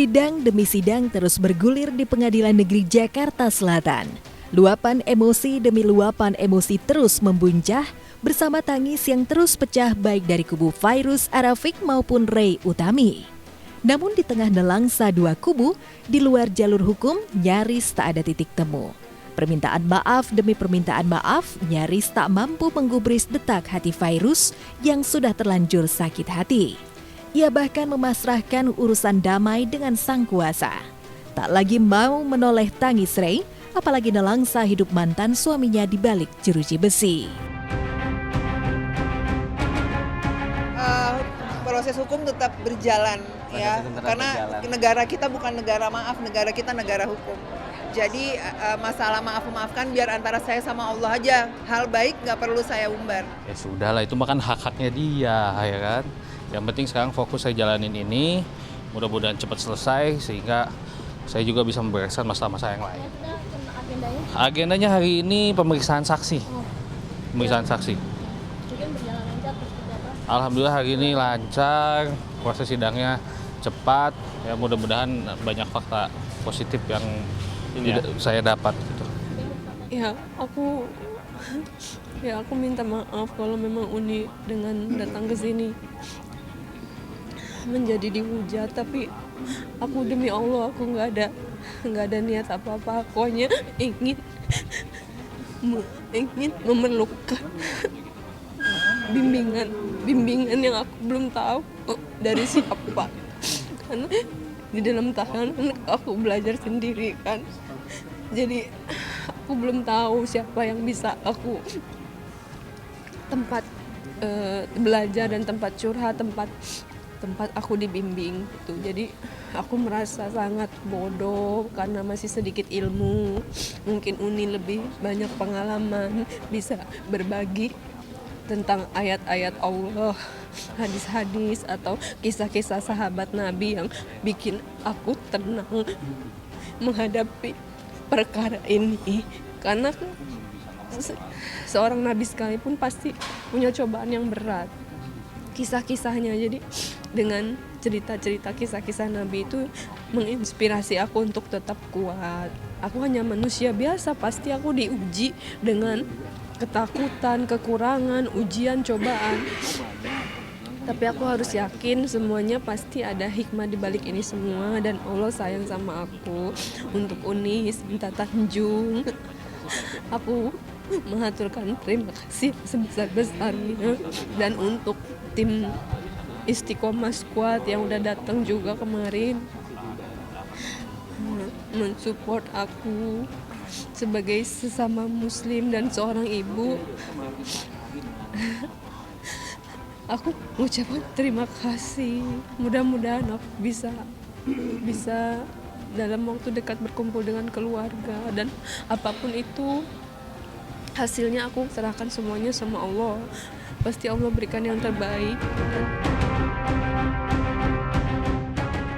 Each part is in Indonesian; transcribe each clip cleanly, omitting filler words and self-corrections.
Sidang demi sidang terus bergulir di Pengadilan Negeri Jakarta Selatan. Luapan emosi demi luapan emosi terus membuncah bersama tangis yang terus pecah baik dari kubu Fairuz Arafik maupun Ray Utami. Namun di tengah nelangsa dua kubu, di luar jalur hukum nyaris tak ada titik temu. Permintaan maaf demi permintaan maaf nyaris tak mampu menggubris detak hati Fairuz yang sudah terlanjur sakit hati. Ia bahkan memasrahkan urusan damai dengan sang kuasa. Tak lagi mau menoleh tangis Ray, apalagi nelangsa hidup mantan suaminya di balik jeruji besi. Proses hukum tetap berjalan karena negara kita bukan negara maaf, negara kita negara hukum. Jadi masalah maaf-maafkan biar antara saya sama Allah aja. Hal baik nggak perlu saya umbar. Ya sudahlah, itu makan hak-haknya dia, ya kan. Yang penting sekarang fokus saya jalanin ini, mudah-mudahan cepat selesai sehingga saya juga bisa membereskan masalah-masalah yang lain. Agendanya hari ini pemeriksaan saksi. Pemeriksaan saksi. Alhamdulillah hari ini lancar, proses sidangnya cepat, ya mudah-mudahan banyak fakta positif yang saya dapat gitu. Ya aku minta maaf kalau memang Uni dengan datang ke sini menjadi dihujat, tapi aku demi Allah aku nggak ada niat apa-apa. Aku hanya ingin memerlukan bimbingan yang aku belum tahu dari siapa, karena di dalam tahanan aku belajar sendiri kan, jadi aku belum tahu siapa yang bisa aku tempat belajar dan tempat curhat, tempat aku dibimbing gitu. Jadi aku merasa sangat bodoh karena masih sedikit ilmu. Mungkin Uni lebih banyak pengalaman, bisa berbagi tentang ayat-ayat Allah, hadis-hadis atau kisah-kisah sahabat Nabi yang bikin aku tenang menghadapi perkara ini. Karena seorang Nabi sekalipun pasti punya cobaan yang berat. Kisah-kisahnya, jadi dengan cerita-cerita kisah-kisah Nabi itu menginspirasi aku untuk tetap kuat. Aku hanya manusia biasa, pasti aku diuji dengan ketakutan, kekurangan, ujian, cobaan. Tapi aku harus yakin semuanya pasti ada hikmah di balik ini semua, dan Allah sayang sama aku. Untuk Uni Sinta Tanjung, aku mengaturkan terima kasih sebesar-besarnya, dan untuk tim Istiqomah Squad yang udah datang juga kemarin mensupport aku sebagai sesama muslim dan seorang ibu. Aku mengucapkan terima kasih. Mudah-mudahan aku bisa dalam waktu dekat berkumpul dengan keluarga, dan apapun itu hasilnya aku serahkan semuanya sama Allah. Pasti Allah berikan yang terbaik.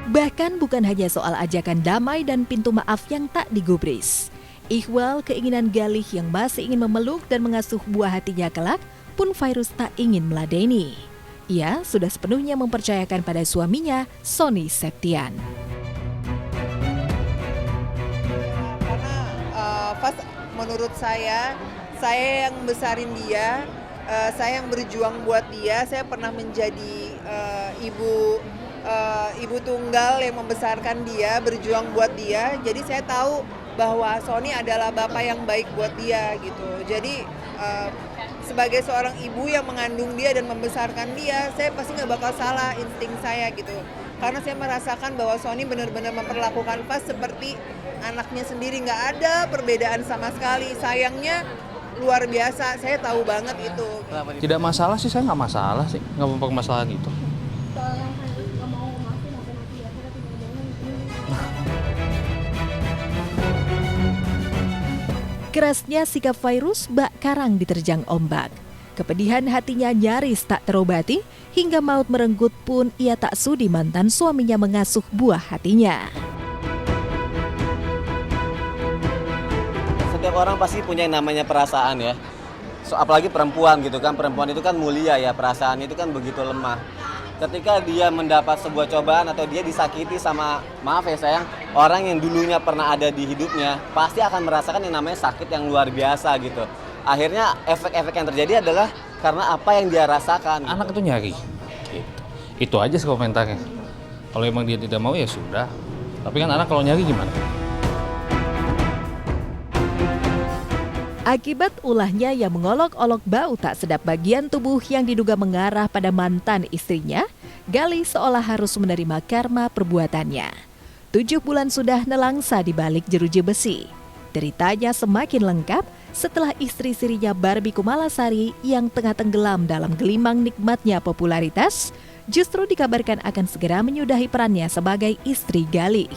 Bahkan bukan hanya soal ajakan damai dan pintu maaf yang tak digubris. Ikhwal keinginan Galih yang masih ingin memeluk dan mengasuh buah hatinya kelak pun Fairuz tak ingin meladeni. Ia sudah sepenuhnya mempercayakan pada suaminya, Sony Septian. Karena pas menurut saya yang besarin dia, saya yang berjuang buat dia. Saya pernah menjadi ibu tunggal yang membesarkan dia, berjuang buat dia. Jadi saya tahu bahwa Sony adalah bapak yang baik buat dia gitu. Jadi sebagai seorang ibu yang mengandung dia dan membesarkan dia, saya pasti nggak bakal salah insting saya gitu. Karena saya merasakan bahwa Sony benar-benar memperlakukan Fas seperti anaknya sendiri, nggak ada perbedaan sama sekali. Sayangnya luar biasa, saya tahu banget itu. Tidak masalah sih, saya nggak masalah sih, nggak mempermasalahan itu. Kerasnya sikap Fairuz bak karang diterjang ombak. Kepedihan hatinya nyaris tak terobati, hingga maut merenggut pun ia tak sudi mantan suaminya mengasuh buah hatinya. Setiap orang pasti punya yang namanya perasaan ya. Apalagi perempuan gitu kan, perempuan itu kan mulia ya, perasaan itu kan begitu lemah. ketika dia mendapat sebuah cobaan atau dia disakiti sama, maaf ya sayang, orang yang dulunya pernah ada di hidupnya, pasti akan merasakan yang namanya sakit yang luar biasa gitu. Akhirnya efek-efek yang terjadi adalah karena apa yang dia rasakan. Anak itu nyari. Gitu. Itu aja sih komentarnya. Kalau emang dia tidak mau ya sudah. Tapi kan anak kalau nyari gimana? Akibat ulahnya yang mengolok-olok bau tak sedap bagian tubuh yang diduga mengarah pada mantan istrinya, Galih seolah harus menerima karma perbuatannya. 7 bulan sudah nelangsa di balik jeruji besi. Ceritanya semakin lengkap setelah istri sirinya Barbie Kumalasari yang tengah tenggelam dalam gelimang nikmatnya popularitas, justru dikabarkan akan segera menyudahi perannya sebagai istri Galih.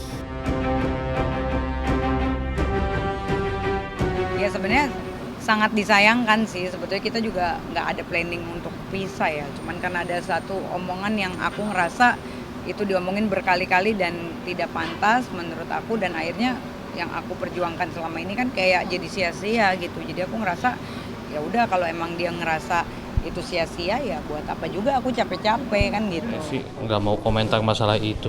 Ya sebenarnya sangat disayangkan sih, sebetulnya kita juga nggak ada planning untuk pisah ya, cuman karena ada satu omongan yang aku ngerasa itu diomongin berkali-kali dan tidak pantas menurut aku, dan akhirnya yang aku perjuangkan selama ini kan kayak jadi sia-sia gitu. Jadi aku ngerasa ya udah, kalau emang dia ngerasa itu sia-sia ya buat apa juga aku capek-capek kan gitu. Ya sih nggak mau komentar masalah itu.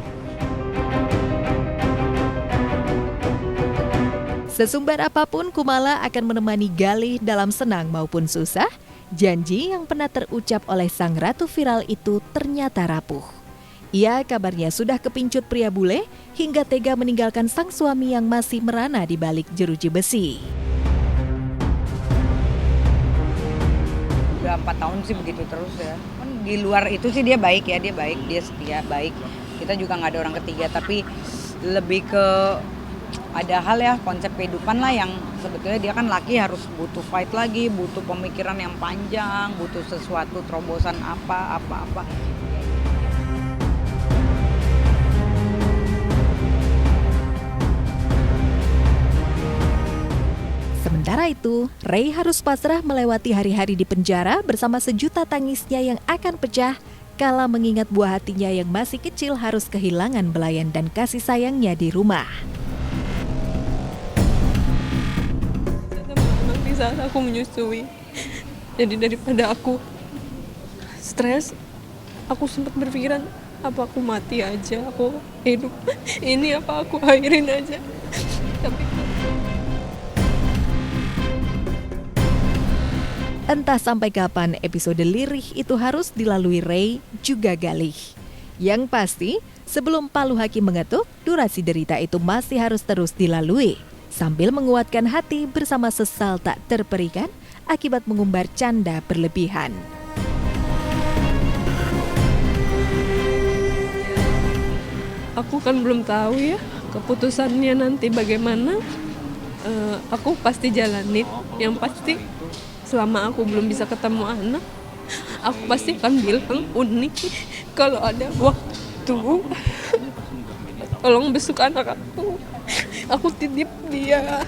Sesumbar apapun Kumala akan menemani Galih dalam senang maupun susah, janji yang pernah terucap oleh sang ratu viral itu ternyata rapuh. Ia kabarnya sudah kepincut pria bule hingga tega meninggalkan sang suami yang masih merana di balik jeruji besi. Udah 4 tahun sih begitu terus ya. Kan di luar itu sih dia baik ya, dia baik, dia setia, baik. Kita juga nggak ada orang ketiga, tapi lebih ke ada hal ya, konsep kehidupan lah yang sebetulnya dia kan laki harus butuh fight lagi, butuh pemikiran yang panjang, butuh sesuatu terobosan apa. Sementara itu, Ray harus pasrah melewati hari-hari di penjara bersama sejuta tangisnya yang akan pecah kala mengingat buah hatinya yang masih kecil harus kehilangan belayan dan kasih sayangnya di rumah. Di saat aku menyusui, jadi daripada aku stres, aku sempat berpikiran apa aku mati aja, aku hidup ini apa aku akhirin aja. Tapi entah sampai kapan episode lirih itu harus dilalui Ray juga Galih. Yang pasti, sebelum palu hakim mengetuk, durasi derita itu masih harus terus dilalui sambil menguatkan hati bersama sesal tak terperikan akibat mengumbar canda berlebihan. aku kan belum tahu ya keputusannya nanti bagaimana. Aku pasti jalanin. Yang pasti selama aku belum bisa ketemu anak, aku pasti akan bilang unik kalau ada waktu. Tolong besuk anak aku titip dia.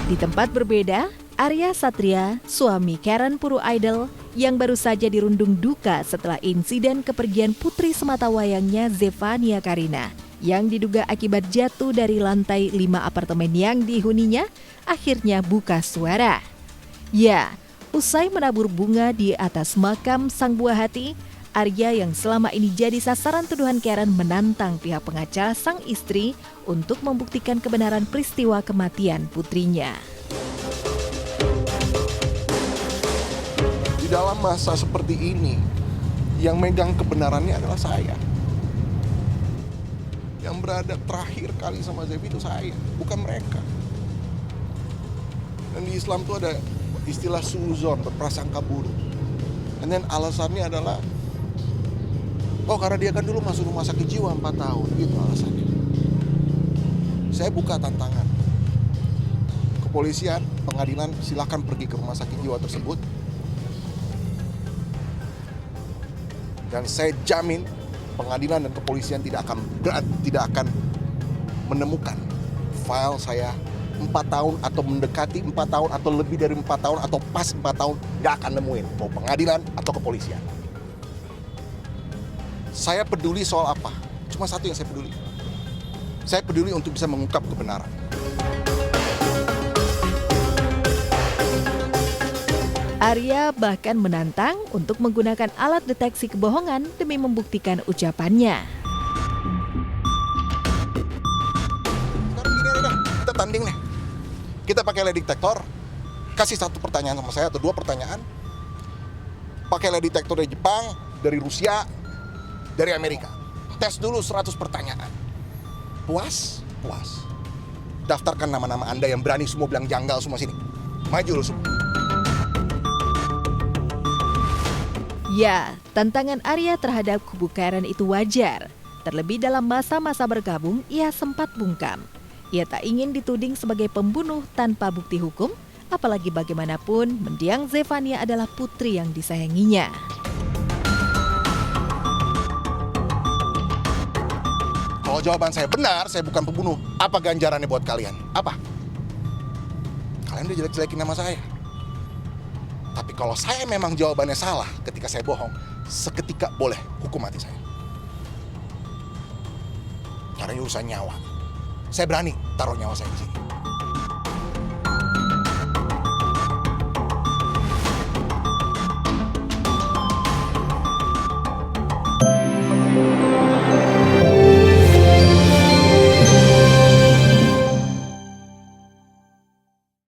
Di tempat berbeda, Arya Satria, suami Karen Puru Idol, yang baru saja dirundung duka setelah insiden kepergian putri sematawayangnya Zevania Karina, yang diduga akibat jatuh dari lantai 5 apartemen yang dihuninya, akhirnya buka suara. Ya, usai menabur bunga di atas makam sang buah hati, Arya yang selama ini jadi sasaran tuduhan Karen menantang pihak pengacara sang istri untuk membuktikan kebenaran peristiwa kematian putrinya. Di dalam masa seperti ini, yang megang kebenarannya adalah saya. Yang berada terakhir kali sama Zevi itu saya, bukan mereka. Dan di Islam itu ada istilah suuzon, berprasangka buruk. Dan alasannya adalah, oh karena dia kan dulu masuk rumah sakit jiwa 4 tahun, gitu alasannya. Saya buka tantangan. Kepolisian, pengadilan, silakan pergi ke rumah sakit jiwa tersebut. Dan saya jamin pengadilan dan kepolisian tidak akan menemukan file saya 4 tahun atau mendekati 4 tahun atau lebih dari 4 tahun atau pas 4 tahun, nggak akan nemuin mau pengadilan atau kepolisian. Saya peduli soal apa? Cuma satu yang saya peduli. Saya peduli untuk bisa mengungkap kebenaran. Arya bahkan menantang untuk menggunakan alat deteksi kebohongan demi membuktikan ucapannya. Sekarang gini aja, kita tanding nih. Kita pakai lie detector, kasih satu pertanyaan sama saya atau dua pertanyaan. Pakai lie detector dari Jepang, dari Rusia, dari Amerika. Tes dulu 100 pertanyaan. Puas? Puas. Daftarkan nama-nama Anda yang berani semua bilang janggal semua sini. Maju lu semua. Ya, tantangan Arya terhadap kubu Karen itu wajar. Terlebih dalam masa-masa bergabung, ia sempat bungkam. Ia tak ingin dituding sebagai pembunuh tanpa bukti hukum, apalagi bagaimanapun mendiang Zefania adalah putri yang disayanginya. Kalau jawaban saya benar, saya bukan pembunuh. Apa ganjarannya buat kalian? Apa? Kalian udah jelek-jelekin nama saya. Tapi kalau saya memang jawabannya salah ketika saya bohong, seketika boleh hukum mati saya. Karena ini urusan nyawa. Saya berani taruh nyawa saya di sini.